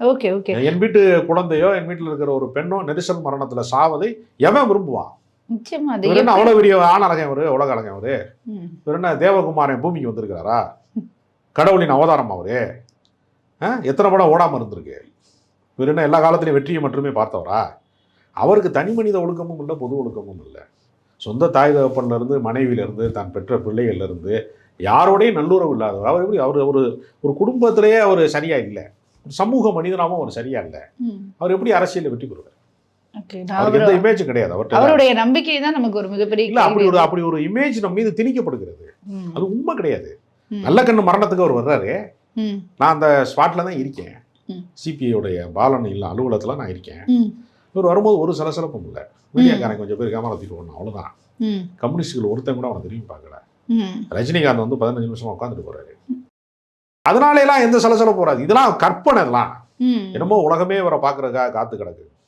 Okay okay. என் வீட்டு குழந்தையோ என் வீட்டில் இருக்கிற ஒரு பெண்ணோ நெரிசல் மரணத்துல சாவதை எவன் விரும்புவான்? நிச்சயமா அது இவர் என்ன எப்படி. அவ்வளவு பெரிய ஆண் அழகன் அவரு, உலக அழகன் அவரு? ம். இவர் என்ன தேவகுமாரன் பூமிக்கு வந்திருக்கிறாரா? கடவுளின் அவதாரம் அவரு? எத்தனை படம் ஓடாம இருந்திருக்கு? இவர் என்ன எல்லா காலத்திலையும் வெற்றியை மட்டுமே பார்த்தவரா? அவருக்கு தனி மனித ஒழுக்கமும் இல்லை, பொது ஒழுக்கமும் இல்லை. சொந்த தாய் தகப்பன்ல இருந்து, மனைவியில இருந்து, தான் பெற்ற பிள்ளைகள்ல இருந்து யாரோடையும் நல்லுறவு இல்லாதவர். அவர் எப்படி அவர் ஒரு குடும்பத்திலேயே அவர் சரியா இல்லை, சமூக மனிதனாகவும் அவர் சரியா இல்லை. ம். அவர் எப்படி அரசியலில் வெற்றி பெறுவார்? ஓகே. அவருக்கு எந்த இமேஜும் கிடையாது அவர்கிட்ட. அவருடைய நம்பிக்கை தான் நமக்கு ஒரு மிகப்பெரிய இல்ல, கேள்வி. அப்படி ஒரு இமேஜ் நம்ம மீது திணிக்கப்படுகிறது. ம். அது உண்மை கிடையாது. ம். நல்ல கண்ணு மரணத்துக்கு அவர் வர்றாரு, ம். நான் அந்த ஸ்பாட்ல தான் இருக்கேன், ம். சிபிஐடைய பாலன் இல்லை அலுவலகத்தில் நான் இருக்கேன். ம். இவர் வரும்போது ஒரு சலசலப்பும் இல்லை. மீடியாக்காரன் கொஞ்சம் பேர் கேமரா தூக்கி ஓடணும், அவ்வளோதான். ம். கம்யூனிஸ்டுகள் ஒருத்தன் கூட அவனை திரும்பி பார்க்கல. ம். ரஜினிகாந்த் வந்து 15 நிமிஷமா உட்காந்துட்டு போறாரு. அதனால எல்லாம் எந்த சலசலப்பும் வராது. இதெல்லாம் கற்பனை. இதெல்லாம் ம். என்னமோ உலகமே இவரை பார்க்கறதுக்காக காத்து கிடக்கு.